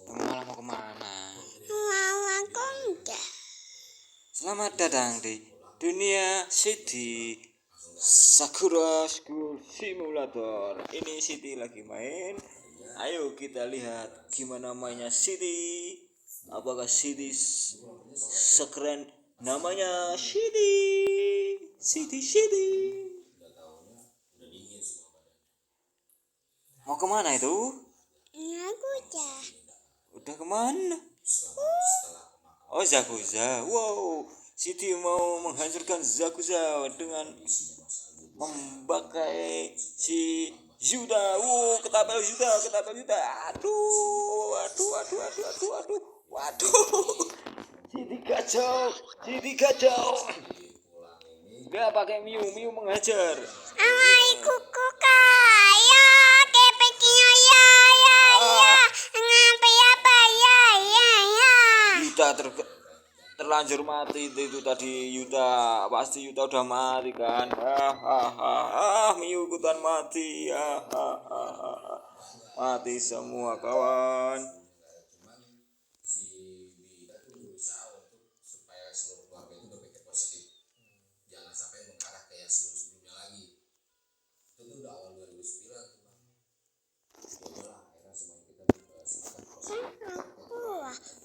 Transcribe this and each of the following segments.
Malah mau kemana? Aku enggak. Selamat datang di dunia Siti Sakura School Simulator. Ini Siti lagi main. Ayo kita lihat gimana mainnya Siti. Apakah Siti sekeren namanya Siti? Siti. Mau kemana itu? Aku udah. Udah kemana? Oh, Zakuza. Wow, Siti mau menghancurkan Zakuza dengan memakai si Yuda. Wow, ketapel Yuda. Waduh. Siti kacau. Dia pakai Miu menghajar. Kuku kaya kepeknya ya. Ngapain apa ya. Yuda terlanjur mati itu tadi. Pasti Yuda udah mati kan. Miu ikutan mati. Mati semua kawan.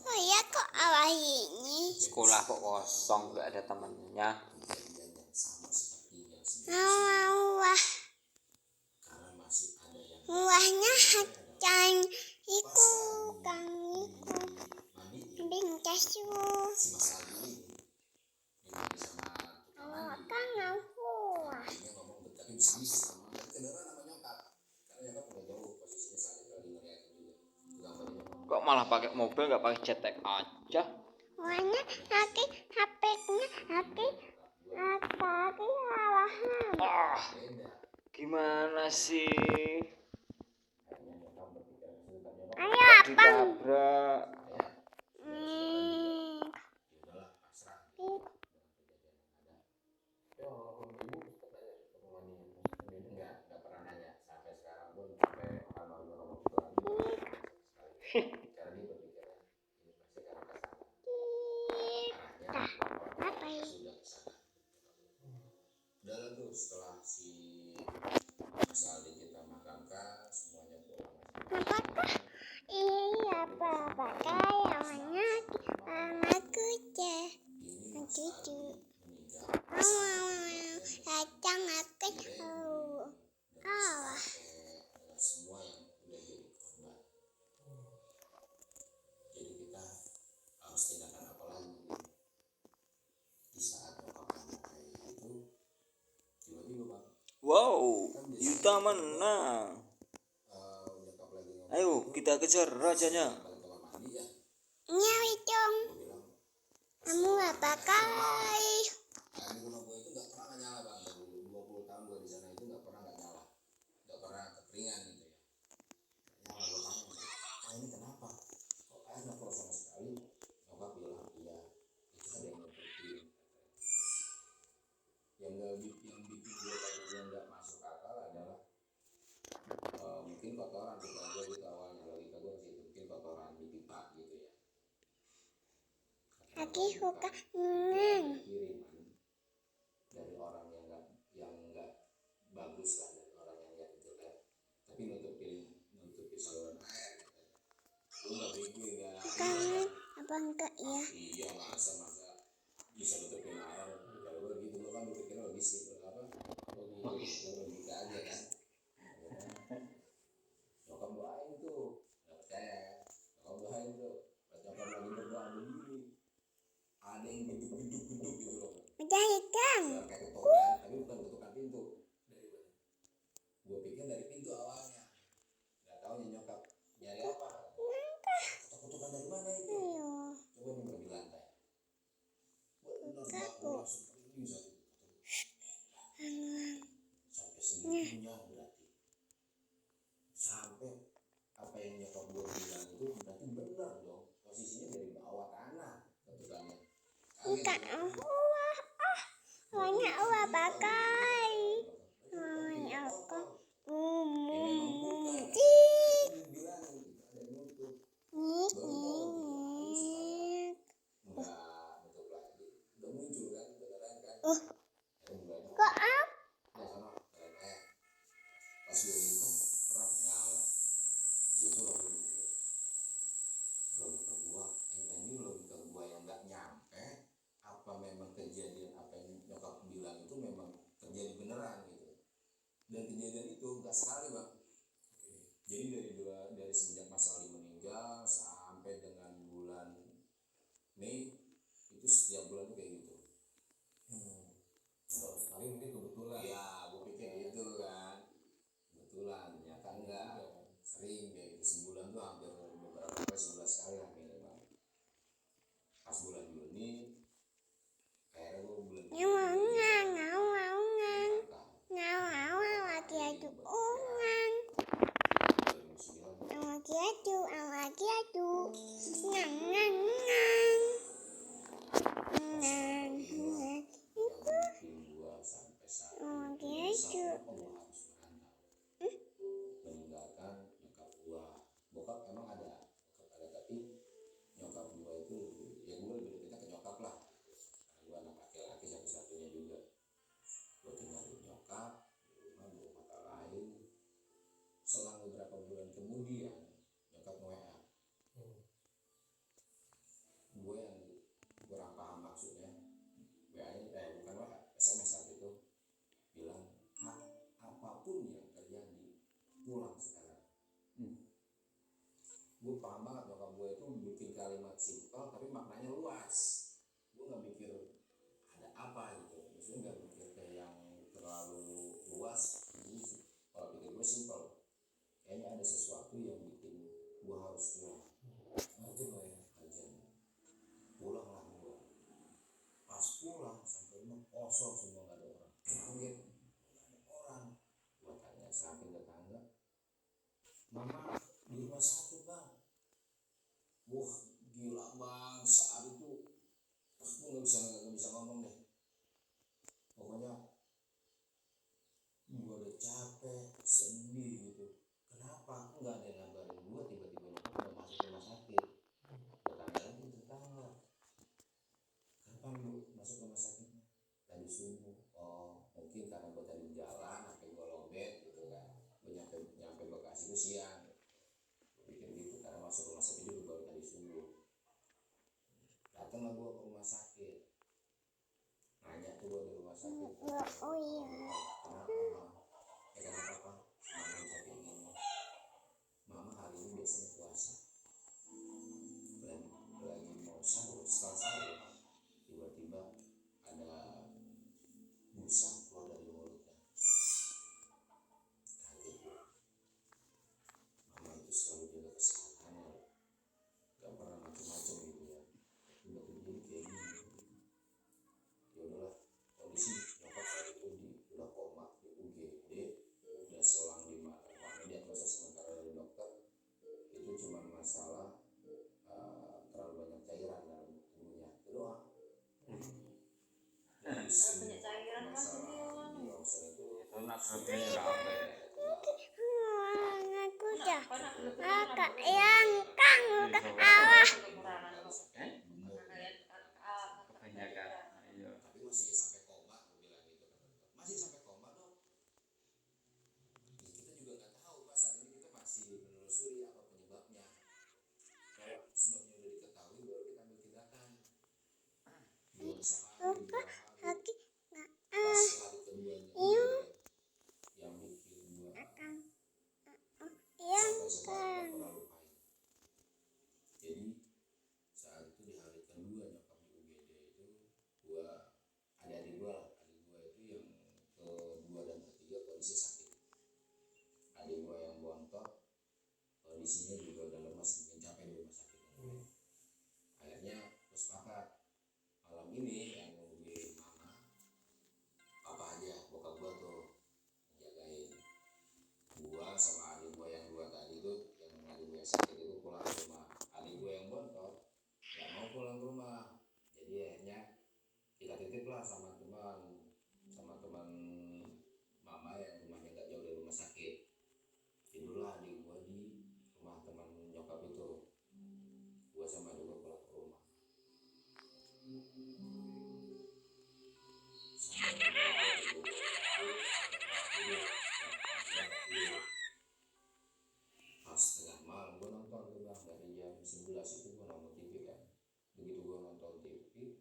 Oh ya kok awal ini. Sekolah kok kosong, gak ada temennya. Wahnya hacan iku kang iku bingkasu. Kan aku. Kok malah pakai mobil, gak pakai cetek aja? Wahnya HP-nya Gimana sih? ayo abang. Ditabrak. Apa ya? Apakah iya apa kayaknya anakku ceh cucu kacang aku awas Wow, Yuta menang. Ayo kita kejar rajanya. nyawi dong kamu apa kai lagi suka kangen apa enggak ya udah ikan bukan banyak pakai aku Dan kejadian itu nggak sekali bang. Jadi dari semenjak Mas Ali meninggal sampai dengan bulan Mei itu setiap bulan tuh kayak gitu. Tahun sekali mungkin kebetulan. Ya, gue pikir gitu kan. Kebetulan, ternyata enggak. Sering kayak gitu, sebulan tuh hampir beberapa kali, sebulan sekali lah minimal. Pas bulan Juni, akhirnya gue bulan Juni lagi adu uang, lagi adu, ngang ngang ngang, ngang ngang, itu lagi adu. meninggalkan nyokap gua. Bokap emang ada, tapi nyokap gua itu ya gua lebih dekat ke nyokap lah, karena gua anak laki-laki satu-satunya juga. Gua tinggalin nyokap di rumah berumah lain. Selang beberapa bulan kemudian nyokap nge-WA. Gue yang kurang paham maksudnya, WA-nya bukan WA, SMS saat itu bilang, apapun yang terjadi pulang sekarang. Gue paham banget nyokap gue itu bikin kalimat simpel tapi maknanya luas. Gue nggak mikir ada apa gitu, maksudnya nggak mikir kayak yang terlalu luas. Jadi kalau pikir gue simpel, kayaknya ada sesuatu yang bikin gue harus pulang. Aja lah ya. Pulang lah gue. Pas pulang sampai rumah kosong semua, nggak ada orang. Kaget, nggak ada orang. Gue tanya samping tetangga, mama di rumah sakit bang. Wah gila bang, saat itu gue nggak bisa ngomong deh. Pokoknya gue udah capek, sedih gitu. Kenapa nggak ada yang ngabarin gue, tiba-tiba nyokap udah masuk rumah sakit. Tetangga lagi tetangga, kapan lu masuk rumah sakitnya? Tadi subuh. Oh mungkin karena gue tadi jalan sampai gue lobet gitu kan. Gue nyampe Bekasi itu siang. Gue pikir gitu karena masuk rumah sakit juga baru tadi subuh. Datanglah gue ke rumah sakit. Nanya tuh gue di rumah sakit. Oh iya. Kenapa mama? Kenapa? Mama bisa kayak gini. Mama hari ini biasanya puasa. Lagi mau sahur, setelah sahur tiba-tiba ada busa keluar dari mulutnya. Kaget gue. Mama itu selalu jaga kesehatannya, gak pernah macam-macam gitu ya. Tiba-tiba jadi kayak gini. Ya udahlah, kondisi nyokap saat itu udah koma di UGD, udah selang di mana dia proses sementara dari dokter. Itu cuma masalah terlalu banyak cairan dalam tubuhnya, itu doang. Banyak cairan Masalah di longsor itu Nasibnya apa ya? Aku dah, kakak yang kang ke awah. Kebanyakan. Iya. tapi masih sampai koma, aku bilang gitu kan, masih sampai koma dong. Ya, kita juga nggak tahu pak, saat ini kita masih menelusuri apa penyebabnya. Kalau sebabnya udah diketahui baru kita ambil tindakan. Belum sehari, dua hari, Lagi pas hari keduanya yang bikin gua yang sampai sekarang kang. gak pernah lupain. Jadi saat itu di hari kedua nyokap di UGD itu, gua ada adik gua itu yang kedua dan ketiga kondisi sakit. Adik gua yang bontot kondisinya juga udah lemas, mungkin capek di rumah sakit. Akhirnya gue sepakat malam ini yang nungguin mama apa aja, bokap gua tuh jagain gua sama adik gua yang dua tadi tuh, yang adik gua yang sakit itu pulang ke rumah. Adik gua yang bontot nggak mau pulang ke rumah, jadi akhirnya kita titip lah sama teman mama yang rumahnya nggak jauh dari rumah sakit. Tidurlah adik gua di rumah teman nyokap itu. Gua sama adik gua pulang ke rumah. Pas tengah malam gue nonton tuh bang, dari jam 11 itu gue nonton TV kan. Begitu gue nonton TV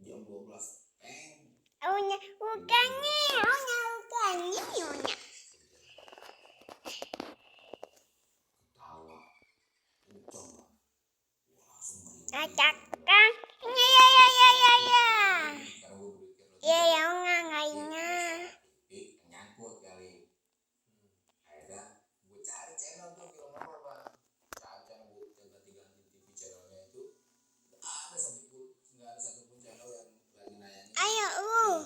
jam 12 Bukannya, bukannya. Ngacak kang. Ya ya ya ya ya. Karena gue berpikir Ya ya ngangainya. nyangkut kali. Akhirnya gue cari channel tuh film horor bang. Cari gue ganti-ganti TV channelnya itu. Nggak ada satupun channel yang lagi nayangin Ayo film horor.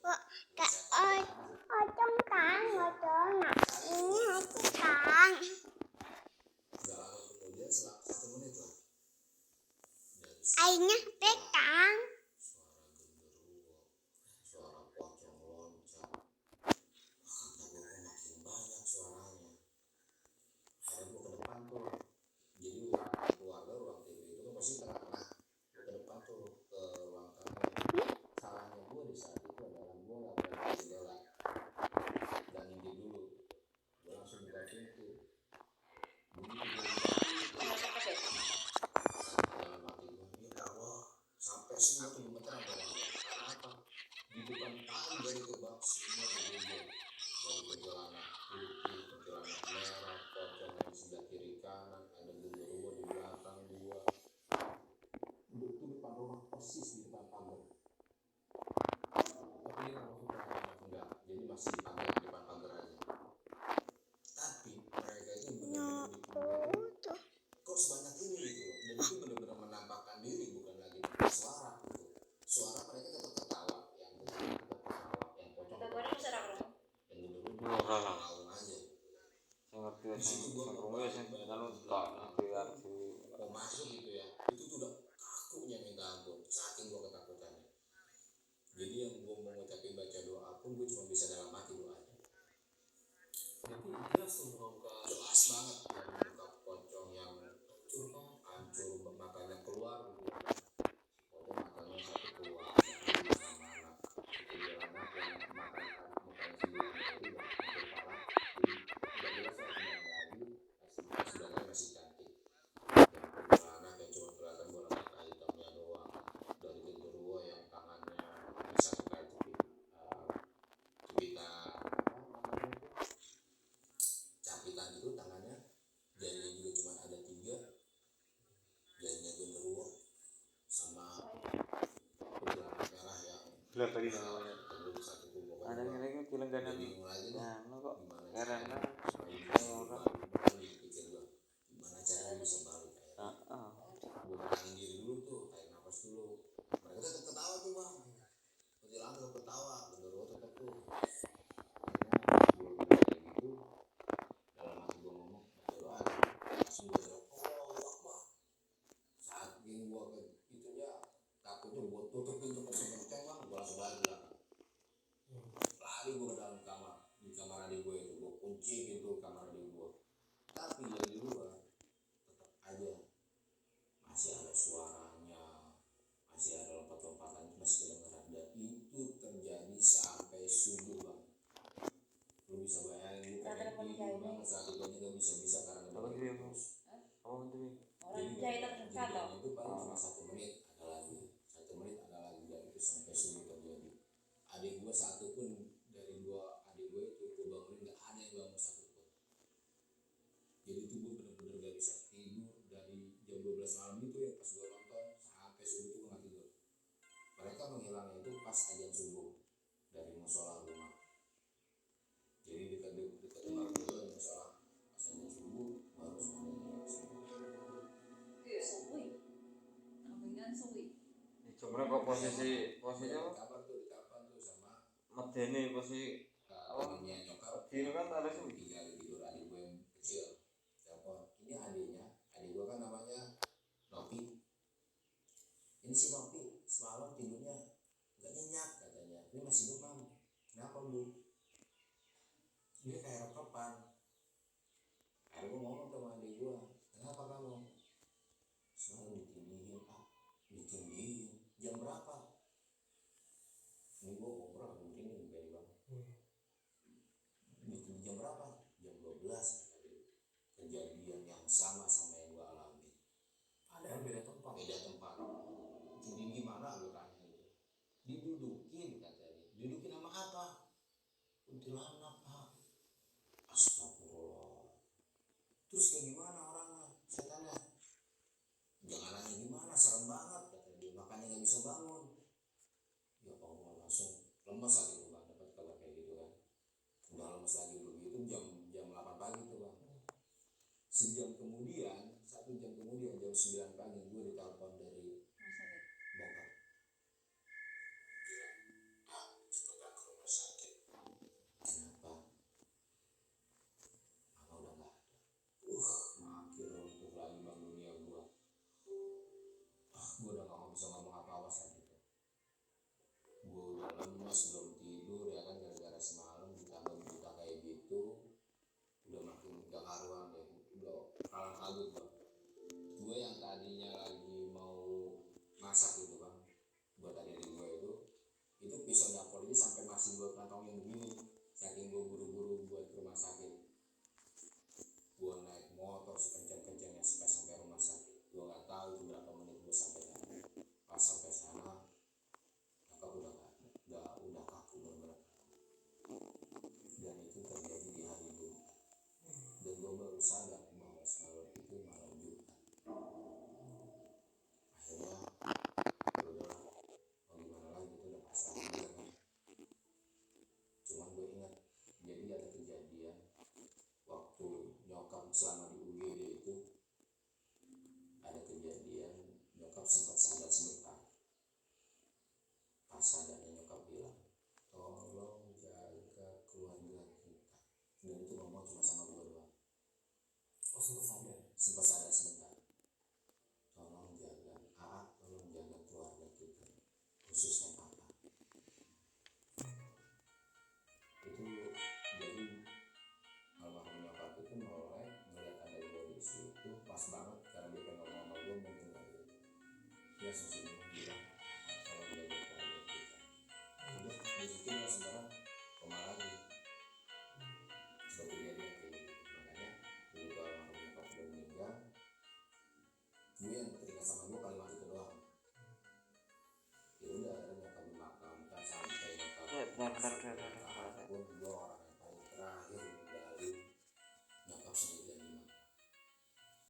Kok kak ocong kang ocong. Nah ini ocong kang. Gak lama kemudian selang 1 menit lah. Dari Airnya petang. suara genderuwo, suara pocong loncat. Kata gue kok makin banyak suaranya. Akhirnya gue ke depan tuh. Jadi ruang keluarga, ruang TV itu kan pasti tengah-tengah. Gue ke depan tuh ke ruang tamu. Salahnya gue di saat itu adalah gue gak berani jendela dan ngintip dulu. Gue langsung buka pintu. Begitu gue buka pintu, dalam hati gue, ya Allah, sampai semua tuh gemeteran dalam gue. Karena apa? Di depan paling dari kebak semua bergeger. Dari kuntilanak putih, kuntilanak merah, pocong yang di sebelah kiri kanan, ada genderuwo di belakang gua. Itu depan rumah persis di depan pagar. Tapi dia nggak masuk ke dalam. Enggak, jadi masih di pagar, di depan pagar aja. Tapi mereka itu benar-benar bikin gua Tuh. kok sebanyak ini gitu loh. Dan itu benar-benar menampakkan diri, bukan lagi bikin suara gitu. Suara mereka tetap ketawa, yang kecil tetap ketawa, yang pocong tetap ketawa, yang genderuwo ngawung aja. Saya ngerti Di situ gua krungu ya sing anu tak ngerti mau masuk gitu ya, itu tuh udah kakunya minta ampun, saking gua ketakutannya. Jadi yang gua mau ngucapin baca doa pun gua cuma bisa dalam hati doanya. Jadi jelas tuh muka-muka Jelas banget yang muka pocong yang hancur kan. hancur, matanya keluar gitu. Pocong matanya satu keluar dari mana-mana. Itu dia anak yang mukanya sendiri itu udah hancur parah. Jadi udah jelas lah sebenarnya lagi sebenarnya masih cantik. Yang anak yang cuma kelihatan bola mata hitamnya doang. Dari genderuwo yang tangannya bisa kayak cepitan capitan itu tangannya, jarinya juga cuma ada 3, jarinya genderuwo sama kuntilanak merah yang gelap lagi namanya. terus satu kumpul Ada kedua. kira film Udah kanan. bingung lagi dah Nah, lo kok gimana karena caranya supaya bisa hidup balik. Bahkan dipikir gua gimana caranya bisa balik. Akhirnya gua tenangin diri dulu tuh, tarik nafas dulu. Mereka tetap ketawa tuh bang, kuntilanak tetap ketawa, genderuwo tetap tuh. Akhirnya gua bilang kayak gitu, dalam hati gua ngomong baca doa, langsung gua teriak Allahu Akbar. Saking gua ke itunya takutnya gua tutup pintu kenceng-kenceng bang, gua langsung lari ke belakang. Lari gua ke dalam kamar, di kamar adik gua itu gua kunci pintu kamar adik gua. Tapi yang di luar tetap aja masih ada suaranya, masih ada lompat-lompatan, masih kedengeran. Dan itu terjadi sampai subuh bang. Lu bisa bayangin gua pengen tidur banget saat itu aja gak bisa karena ngedengerin terus. apa tuh? Jadi kejadian itu paling cuma 1 menit ada lagi, 1 menit ada lagi, dan itu sampai subuh terjadi. Adik gua satu pun dari 2 adik gua itu gua bangunin nggak ada yang bangun satu pun. Jadi itu gua bener-bener gak bisa tidur dari jam 12 malam itu ya, pas gua nonton sampai subuh itu gua nggak tidur. Mereka menghilangnya itu pas azan subuh dari musola rumah. Jadi dekat rumah gua ada musola, pas azan subuh baru semuanya hilang semua. Sebenarnya kok posisi Di apa? kamar tuh sama Medeni posisi temennya nyokap Medeni kan ada sih. tinggal tidur adik gue yang kecil. Telepon, ini adiknya, adik gue kan namanya Nopi. Ini si Nopi semalam tidurnya nggak nyenyak katanya, ini masih demam. Kenapa bu? Dia kayak rekepan. Akhirnya gue ngomong sama adik gue, kenapa kamu? Semalam ditindihin, ditindihin. Jam berapa? Ini gue umrah begini begini bang. Ditindihin jam berapa? Jam 12. Kejadian yang sama yang gue alami. Padahal beda tempat. Beda tempat. Jadi gimana gue tanya gitu. Didudukin katanya. Didudukin sama apa? Kuntilanak pak. Astagfirullah. Terus kayak gimana orangnya? Setannya. Jangan nanya gimana, serem bisa bangun. Ya Allah, langsung lemes lagi tuh bang, dapat kabar kayak gitu kan. Udah lemes lagi begitu jam 8 pagi tuh bang. Sejam kemudian, 1 jam kemudian jam 9 pagi gue ditelepon dari bokap. Cepetan ke rumah sakit. Kenapa? Mama udah nggak ada. Makin runtuh lagi bang dunia gue. Gue udah nggak bisa ngomong apa-apa saat itu. Gue udah lemes, belum tidur ya kan, gara-gara semalam ditambah berita kayak gitu. Udah makin gak karuan deh, udah kalang kabut bang. Gue yang tadinya lagi mau masak gitu bang, buat adik gue itu pisau dapur ini sampai masih gue kantongin begini, saking gue buru-buru buat ke rumah sakit. Gue naik motor sekencang-kencangnya sampai rumah sakit. Gue nggak tahu itu berapa menit gue sampai sana. Pas sampai sana, kakak udah kaku bener-bener. Dan itu terjadi di hari Jumat. Dan gue baru sadar bahwa semalam itu malam Jumat. Akhirnya udah mau gimana lagi, itu udah pasrah juga kan. Cuman gue ingat, jadi ada kejadian waktu nyokap selama di UGD itu, ada kejadian nyokap sempat sadar sebentar. Pas sadarnya nyokap bilang, tolong jaga keluarga kita. Dan itu ngomong cuma sama gue doang. Oh, Sempat sadar sebentar. Tolong jaga keluarga kita, khususnya papa. Itu jadi almarhum nyokap itu melek ngeliat ada gue di situ, pas banget karena dia pengen ngomong sama gue mungkin kali itu. Dia sesungguhnya bilang, tolong jaga keluarga kita. Udah di situ nggak sembarang koma lagi. Seperti dia kayak gitu. Makanya begitu almarhum nyokap udah meninggal, gue yang teringat sama gue kalimat itu doang. Ya udah, akhirnya nyokap dimakamkan sampai nyokap pun gue orang